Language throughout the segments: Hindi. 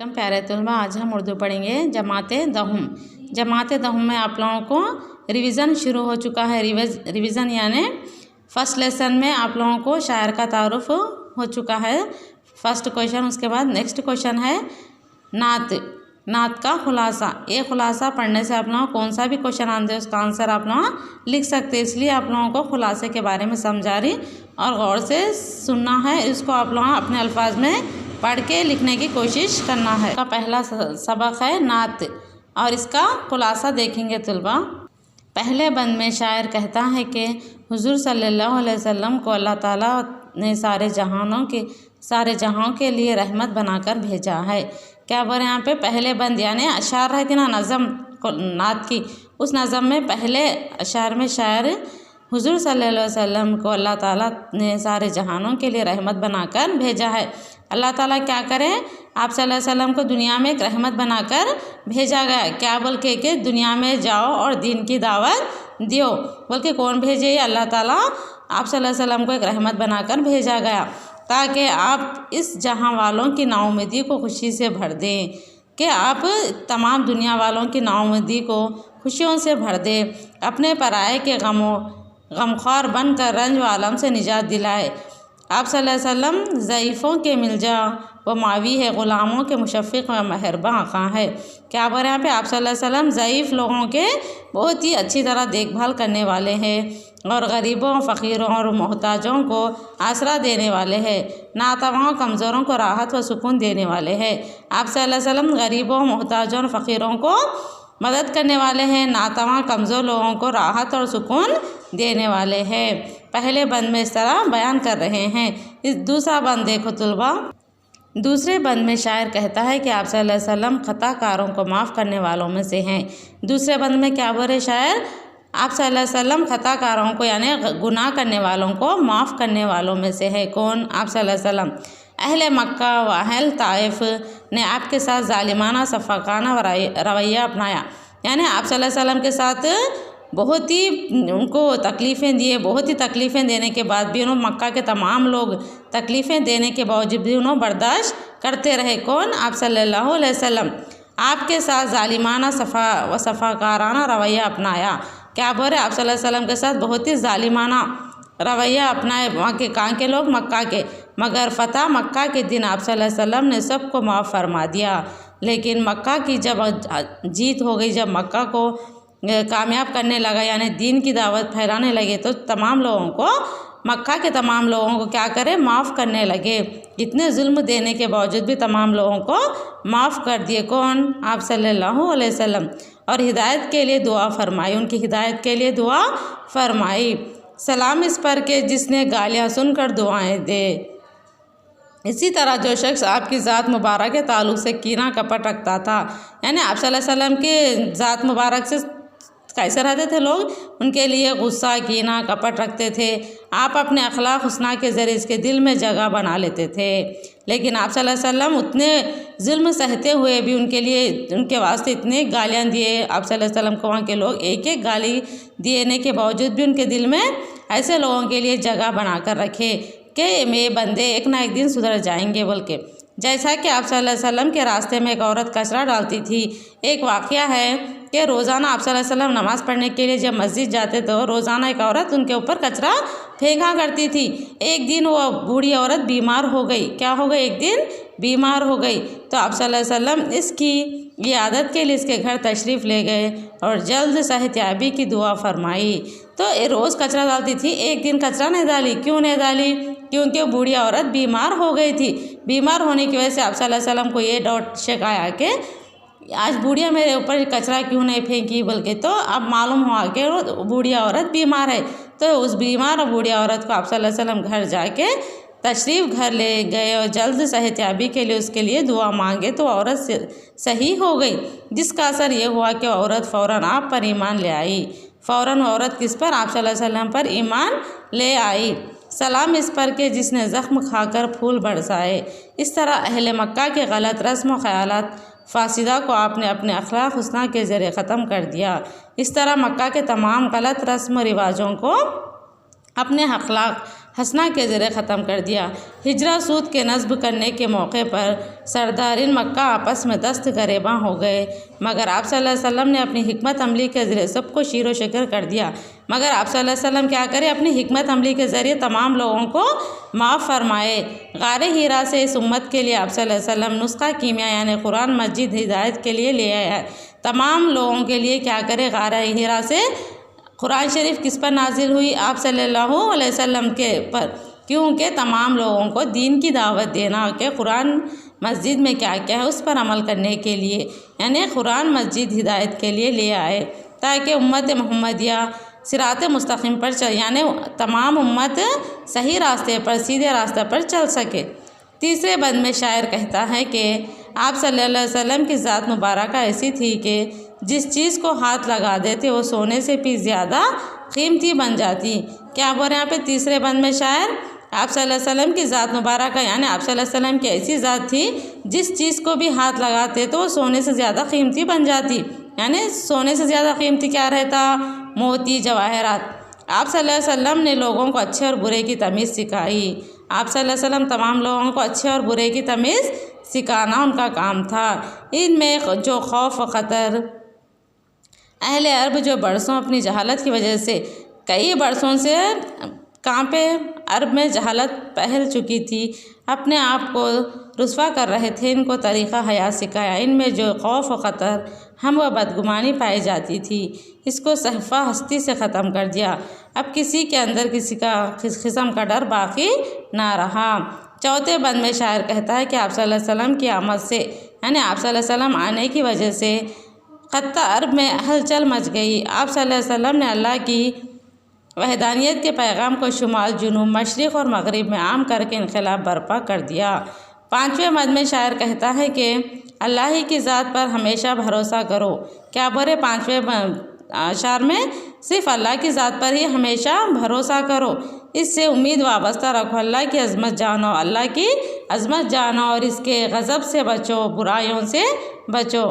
कम प्यारे तलबा, आज हम उर्दू पढ़ेंगे जमात दहुम। जमात दहुम में आप लोगों को रिवीज़न शुरू हो चुका है। रिवीज़न यानी फ़र्स्ट लेसन में आप लोगों को शायर का तारुफ हो चुका है, फर्स्ट क्वेश्चन। उसके बाद नेक्स्ट क्वेश्चन है नात का खुलासा। ये खुलासा पढ़ने से आप लोग कौन सा भी क्वेश्चन आते हैं उसका आंसर आप लोग लिख सकते हैं। इसलिए आप लोगों को खुलासे के बारे में समझा रही और गौर से सुनना है। इसको आप लोग अपने अल्फाज में पढ़ के लिखने की कोशिश करना है। का पहला सबक है नात और इसका खुलासा देखेंगे तलबा। पहले बंद में शायर कहता है कि हुजूर सल्लल्लाहु अलैहि वसल्लम को अल्लाह ताला ने सारे जहां के लिए रहमत बनाकर भेजा है। क्या बोल रहे हैं यहाँ पे? पहले बंद यानी अशार रहती ना नज़म नात की, उस नज़म में पहले अशार में शायर हुजूर सल्लल्लाहु अलैहि वसल्लम को अल्लाह ताला ने सारे जहानों के लिए रहमत बनाकर भेजा है। अल्लाह ताला क्या करें, आप सल्लल्लाहु अलैहि वसल्लम को दुनिया में एक रहमत बनाकर भेजा गया। क्या बोल के दुनिया में जाओ और दीन की दावत दियो। बोल के कौन भेजे? अल्लाह ताला आप सल्लल्लाहु अलैहि वसल्लम को एक रहमत बनाकर भेजा गया ताकि आप इस जहां वालों की नाउमीदी को खुशी से भर दें, कि आप तमाम दुनिया वालों की नाउमीदी को खुशियों से भर दें, अपने पराये के गमख्वार बनकर रंज व आलम से निजात दिलाए। आप सल्लल्लाहु अलैहि वसल्लम ज़ईफ़ों के मिलजा व मावी है, ग़ुलामों के मुशफ़िक़ व मेहरबां आक़ा है। क्या बोल रहे हैं यहाँ पे? आप सल्लल्लाहु अलैहि वसल्लम ज़ईफ़ लोगों के बहुत ही अच्छी तरह देखभाल करने वाले हैं और गरीबों, फ़कीरों और मोहताजों को आसरा देने वाले हैं, नातवाओं कमज़ोरों को राहत व सुकून देने वाले हैं। आप सल्लल्लाहु अलैहि वसल्लम गरीबों, मोहताजों और फ़कीरों को मदद करने वाले हैं, नातवा कमज़ोर लोगों को राहत और सुकून देने वाले हैं। पहले बंद में इस तरह बयान कर रहे हैं। इस दूसरा बंद देखो तलबा। दूसरे बंद में शायर कहता है कि आप सल्लल्लाहु अलैहि वसल्लम खताकारों को माफ़ करने वालों में से हैं। दूसरे बंद में क्या बोल रहे शायर? आप सल्लल्लाहु अलैहि वसल्लम खताकारों को यानी गुनाह करने वालों को माफ़ करने वालों में से है। कौन? आप सल्लल्लाहु अलैहि वसल्लम। अहले मक्का व अहल ताइफ ने आपके साथ जालिमाना सफ़ाकाना रवैया अपनाया, यानी आप सल्लल्लाहु अलैहि वसल्लम के साथ बहुत ही उनको तकलीफ़ें दिए। बहुत ही तकलीफ़ें देने के बाद भी उन्होंने मक्का के तमाम लोग तकलीफ़ें देने के बावजूद भी उन्होंने बर्दाश्त करते रहे। कौन? आप सल्लल्लाहु अलैहि वसल्लम। आपके साथ जालिमाना सफ़ाकाराना रवैया अपनाया। क्या बोल रहे? आप सल्लल्लाहु अलैहि वसल्लम के साथ बहुत ही जालिमाना रवैया अपनाए वहाँ के कहाँ के लोग? मक्का के। मगर फ़तह मक्का के दिन आप सल्लल्लाहु अलैहि वसल्लम ने सबको माफ़ फरमा दिया। लेकिन मक्का की जब जीत हो गई, जब मक्का को कामयाब करने लगा यानी दीन की दावत फैलाने लगे, तो तमाम लोगों को, मक्का के तमाम लोगों को क्या करे? माफ़ करने लगे। इतने जुल्म देने के बावजूद भी तमाम लोगों को माफ़ कर दिए। कौन? आप सल्लल्लाहु अलैहि वसल्लम। और हिदायत के लिए दुआ फरमाई, उनकी हिदायत के लिए दुआ फरमाई। सलाम इस पर के जिसने गालियाँ सुनकर दुआएं दे। इसी तरह जो शख्स आपकी ज़ात मुबारक के ताल्लुक़ से कीना कपट रखता था, यानी आप सल्लल्लाहु अलैहि वसल्लम के ज़ात मुबारक से कैसे रहते थे लोग? उनके लिए गुस्सा, कीना, कपट रखते थे। आप अपने अखलाक हुस्ना के ज़रिए इसके दिल में जगह बना लेते थे। लेकिन आप सल्लल्लाहु अलैहि वसल्लम उतने जुल्म सहते हुए भी उनके वास्ते इतने गालियाँ दिए। आप सल्लल्लाहु अलैहि वसल्लम को वहाँ के लोग एक एक गाली देने के बावजूद भी उनके दिल में ऐसे लोगों के लिए जगह बना कर रखे कि मेरे बंदे एक ना एक दिन सुधर जाएंगे बोल के। जैसा कि आप सल्लल्लाहु अलैहि वसल्लम के रास्ते में एक औरत कचरा डालती थी। एक वाक़या है कि रोज़ाना आप सल्लल्लाहु अलैहि वसल्लम नमाज़ पढ़ने के लिए जब मस्जिद जाते तो रोज़ाना एक औरत उनके ऊपर कचरा फेंका करती थी। एक दिन वो बूढ़ी औरत बीमार हो गई। क्या हो गई? एक दिन बीमार हो गई। तो आप सल्लल्लाहु अलैहि वसल्लम इसकी ये आदत के लिए इसके घर तशरीफ़ ले गए और जल्द सेहतियाबी की दुआ फरमाई। तो ये रोज़ कचरा डालती थी, एक दिन कचरा नहीं डाली। क्यों नहीं डाली? क्योंकि बूढ़ी औरत बीमार हो गई थी। बीमार होने की वजह से आप सल्लल्लाहु अलैहि वसल्लम को ये डाउट शक आया कि आज बूढ़िया मेरे ऊपर कचरा क्यों नहीं फेंकी बोल के। तो अब मालूम हुआ कि वो बूढ़िया औरत बीमार है। तो उस बीमार और बूढ़िया औरत को आप सल्लल्लाहु अलैहि वसल्लम घर जाके तशरीफ़ घर ले गए और जल्द सेहतियाबी के लिए उसके लिए दुआ मांगे तो औरत सही हो गई, जिसका असर ये हुआ कि औरत फ़ौरन आप पर ईमान ले आई। फ़ौरन औरत किस पर? आप सल्लल्लाहु अलैहि वसल्लम पर ईमान ले आई। सलाम इस पर के जिसने ज़ख्म खाकर फूल बरसाए। इस तरह अहले मक्का के गलत रस्म व ख़यालात फासिदा को आपने अपने अखलाक हुस्ना के ज़रिए ख़त्म कर दिया। इस तरह मक्का के तमाम गलत रस्म व रिवाजों को अपने अखलाक हसना के ज़रिए ख़त्म कर दिया। हिजरा सूद के नस्ब करने के मौके पर सरदारिन मक्का आपस में दस्त गरेबां हो गए, मगर आप सल्लल्लाहु अलैहि वसल्लम ने अपनी हिकमत अमली के ज़रिए सबको शीरो शकर कर दिया। मगर आप सल्लल्लाहु अलैहि वसल्लम क्या करें, अपनी हिकमत अमली के ज़रिए तमाम लोगों को माफ़ फरमाए। गारे हीरा से इस उम्मत के लिए आप सल्लल्लाहु अलैहि वसल्लम नुस्खा कीमिया यानी कुरान मस्जिद हिदायत के लिए ले आया है। तमाम लोगों के लिए क्या करे, गारे हीरा से कुरान शरीफ किस पर नाजिल हुई, आप सल्लल्लाहु अलैहि वसल्लम के पर, क्योंकि तमाम लोगों को दीन की दावत देना कि कुरान मस्जिद में क्या क्या है उस पर अमल करने के लिए, यानी कुरान मस्जिद हिदायत के लिए ले आए, ताकि उम्मत मोहम्मदिया सिरात मुस्तकीम पर चल, यानी तमाम उम्मत सही रास्ते पर, सीधे रास्ते पर चल सके। तीसरे बंद में शायर कहता है कि आप सल्लल्लाहु अलैहि वसल्लम की ज़ात मुबारक ऐसी थी कि जिस चीज़ को हाथ लगा देते वो सोने से भी ज़्यादा कीमती बन जाती। क्या बोल रहे हैं यहाँ पे तीसरे बंद में शायर, आप सल्लल्लाहु अलैहि वसल्लम की ज़ात मुबारक यानी आप सल्लल्लाहु अलैहि वसल्लम की ऐसी ज़ात थी जिस चीज़ को भी हाथ लगाते तो वो सोने से ज़्यादा कीमती बन जाती। यानी सोने से ज़्यादा कीमती क्या रहता, मोती जवाहरात। आप सल्लल्लाहु अलैहि वसल्लम ने लोगों को अच्छे और बुरे की तमीज़ सिखाई। आप सल्लल्लाहु अलैहि वसल्लम तमाम लोगों को अच्छे और बुरे की तमीज़ सिखाना उनका काम था। इनमें जो खौफ व ख़तर अहले अरब जो बरसों अपनी जहालत की वजह से कई बरसों से कांपे, अरब में जहालत फैल चुकी थी, अपने आप को रुस्वा कर रहे थे, इनको तरीक़ा हयात सिखाया। इनमें जो खौफ व ख़तर हम व बदगुमानी पाई जाती थी, इसको सहफ़ा हस्ती से ख़त्म कर दिया। अब किसी के अंदर किसी का किस्म का डर बाकी ना रहा। चौथे बंद में शायर कहता है कि आप सल्लल्लाहु अलैहि वसल्लम की आमद से, यानी आप सल्लल्लाहु अलैहि वसल्लम आने की वजह से ख़त्ता अरब में हलचल मच गई। आप सल्लल्लाहु अलैहि वसल्लम ने अल्लाह की वहदानियत के पैगाम को शुमाल, जुनूब, मशरिक़ और मगरिब में आम करके इनक़िलाब बर्पा कर दिया। पाँचवें मद में शायर कहता है कि अल्लाह ही की ज़ात पर हमेशा भरोसा करो। क्या बोले पाँचवें अशार में, सिर्फ अल्लाह की ज़ात पर ही हमेशा भरोसा करो, इससे उम्मीद वाबस्ता रखो, अल्लाह की अज़मत जानो, अल्लाह की अज़मत जानो और इसके गज़ब से बचो, बुराइयों से बचो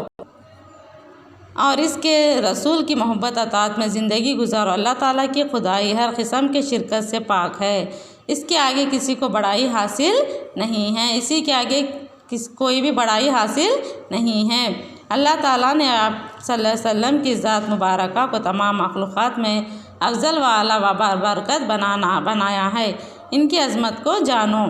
और इसके रसूल की मोहब्बत अतात में ज़िंदगी गुजारो। अल्लाह ताला की खुदाई हर किस्म के शिरकत से पाक है, इसके आगे किसी को बड़ाई हासिल नहीं है, इसी के आगे कोई भी बड़ाई हासिल नहीं है। अल्लाह ताला ने आप सल्लल्लाहु अलैहि वसल्लम की ज़ात मुबारक को तमाम मखलूक़ात में अफजल व आला व बरकत बनाया है, इनकी अज़मत को जानो।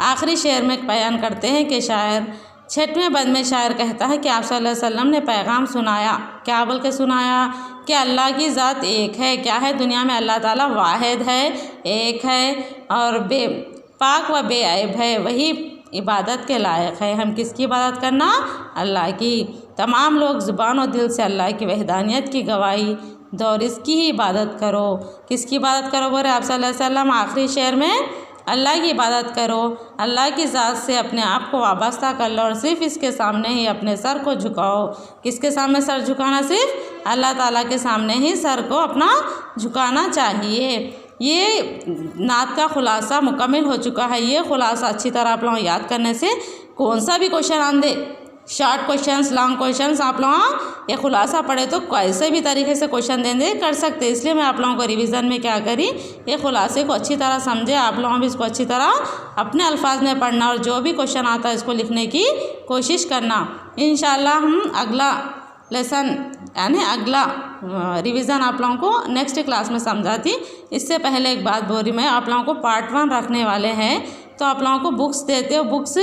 आखिरी शेर में बयान करते हैं कि शायर, छठवें बंद में शायर कहता है कि आप सल्लल्लाहु अलैहि वसल्लम ने पैगाम सुनाया। क्या बोल के सुनाया कि अल्लाह की ज़ात एक है। क्या है, दुनिया में अल्लाह ताला वाहिद है, एक है और पाक व बेअयब है, वही इबादत के लायक है। हम किसकी इबादत करना, अल्लाह की। तमाम लोग ज़ुबान और दिल से अल्लाह की वहदानियत की गवाही दो और इसकी ही इबादत करो। किसकी इबादत करो बोले आप सल्लल्लाहु अलैहि वसल्लम, आखिरी शेर में अल्लाह की इबादत करो, अल्लाह की ज़ात से अपने आप को वाबस्ता कर लो और सिर्फ़ इसके सामने ही अपने सर को झुकाओ। किसके सामने सर झुकाना, सिर्फ अल्लाह ताला के सामने ही सर को अपना झुकाना चाहिए। ये नात का खुलासा मुकम्मल हो चुका है। ये खुलासा अच्छी तरह आप लोग याद करने से कौन सा भी क्वेश्चन आंदे, शॉर्ट क्वेश्चंस, लॉन्ग क्वेश्चंस, आप लोग ये खुलासा पढ़े तो कैसे भी तरीके से क्वेश्चन देंगे कर सकते। इसलिए मैं आप लोगों को रिवीजन में क्या करी, ये खुलासे को अच्छी तरह समझे, आप लोगों भी इसको अच्छी तरह अपने अल्फाज में पढ़ना और जो भी क्वेश्चन आता है इसको लिखने की कोशिश करना। इंशाल्लाह हम अगला लेसन यानी अगला रिवीजन आप लोगों को नेक्स्ट क्लास में समझाती। इससे पहले एक बात बोल रही, मैं आप लोगों को पार्ट 1 रखने वाले हैं, तो आप लोगों को बुक्स देते हो, बुक्स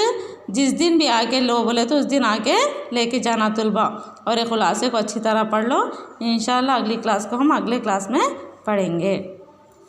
जिस दिन भी आके लो बोले तो उस दिन आके लेके जाना तुलबा और ये खुलासे को अच्छी तरह पढ़ लो। इंशाल्लाह अगली क्लास को हम अगले क्लास में पढ़ेंगे।